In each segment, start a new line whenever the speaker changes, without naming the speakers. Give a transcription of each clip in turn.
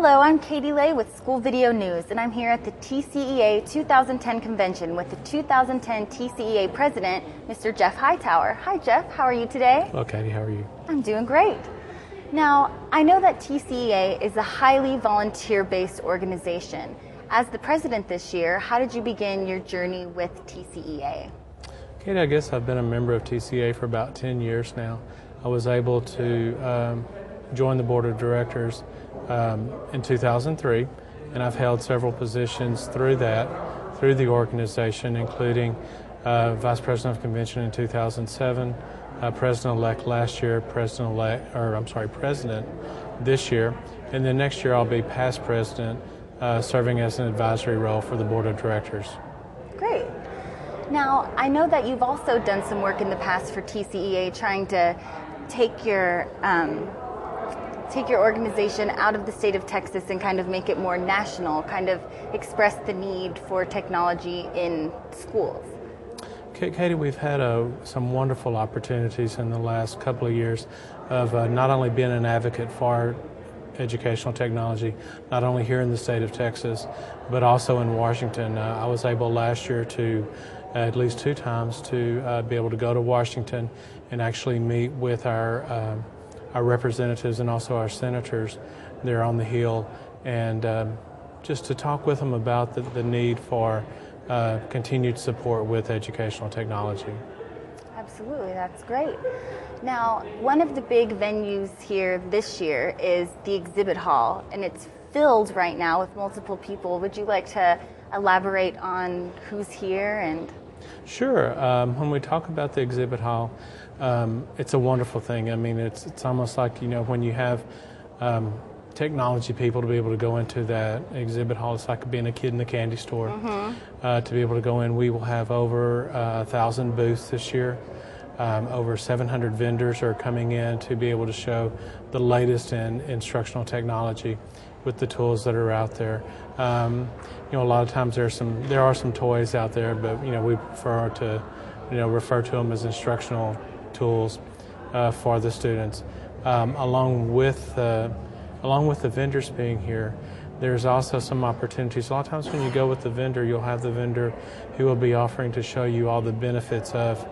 Hello, I'm Katie Lay with School Video News, and I'm here at the TCEA 2010 convention with the 2010 TCEA president, Mr. Jeff Hightower. Hi, Jeff. How are you today?
Hello, Katie. How are you?
I'm doing great. Now, I know that TCEA is a highly volunteer-based organization. As the president this year, how did you begin your journey with TCEA?
Katie, I guess I've been a member of TCEA for about 10 years now. I was able to join the board of directors in 2003, and I've held several positions through the organization, including vice president of convention in 2007, president-elect last year, president this year, and then next year I'll be past president, serving as an advisory role for the board of directors.
Great. Now, I know that you've also done some work in the past for TCEA trying to take your organization out of the state of Texas and kind of make it more national, kind of express the need for technology in schools.
Katie, we've had some wonderful opportunities in the last couple of years of not only being an advocate for educational technology, not only here in the state of Texas, but also in Washington. I was able last year to, at least 2 times, to be able to go to Washington and actually meet with our representatives and also our senators there on the Hill, and just to talk with them about the need for continued support with educational technology.
Absolutely, that's great. Now, one of the big venues here this year is the exhibit hall, and it's filled right now with multiple people. Would you like to elaborate on who's here? And
Sure. When we talk about the exhibit hall, it's a wonderful thing. I mean, it's almost like, when you have technology people to be able to go into that exhibit hall, it's like being a kid in the candy store. To be able to go in, we will have over 1,000 booths this year. Over 700 vendors are coming in to be able to show the latest in instructional technology with the tools that are out there. A lot of times there are some toys out there, but we prefer to refer to them as instructional tools for the students. Along with the vendors being here, there's also some opportunities. A lot of times when you go with the vendor, you'll have the vendor who will be offering to show you all the benefits of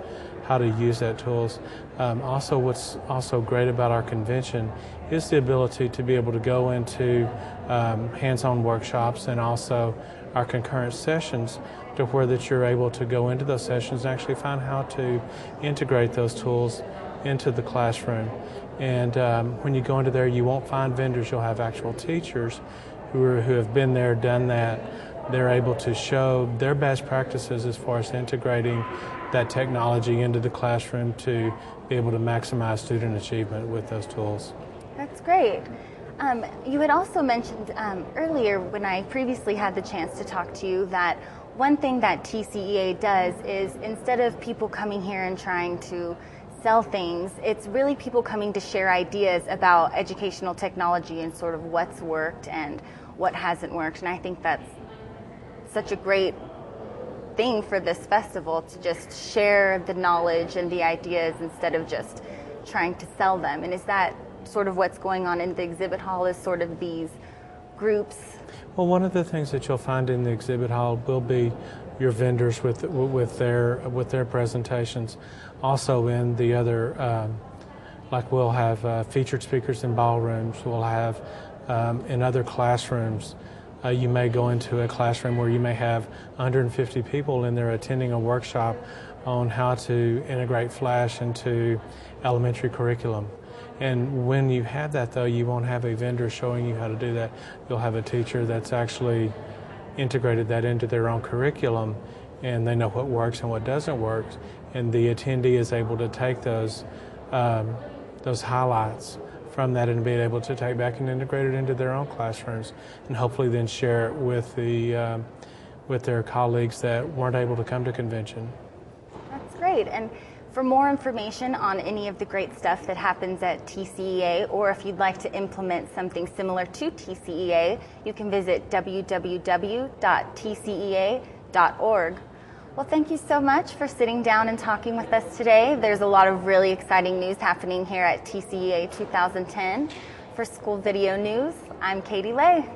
how to use that tools. Also, what's also great about our convention is the ability to be able to go into hands-on workshops and also our concurrent sessions, to where that you're able to go into those sessions and actually find how to integrate those tools into the classroom. And when you go into there, you won't find vendors. You'll have actual teachers who have been there, done that. They're able to show their best practices as far as integrating that technology into the classroom to be able to maximize student achievement with those tools.
That's great. You had also mentioned earlier, when I previously had the chance to talk to you, that one thing that TCEA does is, instead of people coming here and trying to sell things, it's really people coming to share ideas about educational technology and sort of what's worked and what hasn't worked. And I think that's such a great thing for this festival, to just share the knowledge and the ideas instead of just trying to sell them. And is that sort of what's going on in the exhibit hall, is sort of these groups?
Well, one of the things that you'll find in the exhibit hall will be your vendors with their presentations. Also in the other, like we'll have featured speakers in ballrooms. We'll have in other classrooms. You may go into a classroom where you may have 150 people in there attending a workshop on how to integrate Flash into elementary curriculum. And when you have that, though, you won't have a vendor showing you how to do that. You'll have a teacher that's actually integrated that into their own curriculum, and they know what works and what doesn't work. And the attendee is able to take those highlights from that and be able to take back and integrate it into their own classrooms, and hopefully then share it with their colleagues that weren't able to come to convention.
That's great. And for more information on any of the great stuff that happens at TCEA, or if you'd like to implement something similar to TCEA, you can visit www.tcea.org. Well, thank you so much for sitting down and talking with us today. There's a lot of really exciting news happening here at TCEA 2010. For School Video News, I'm Katie Lay.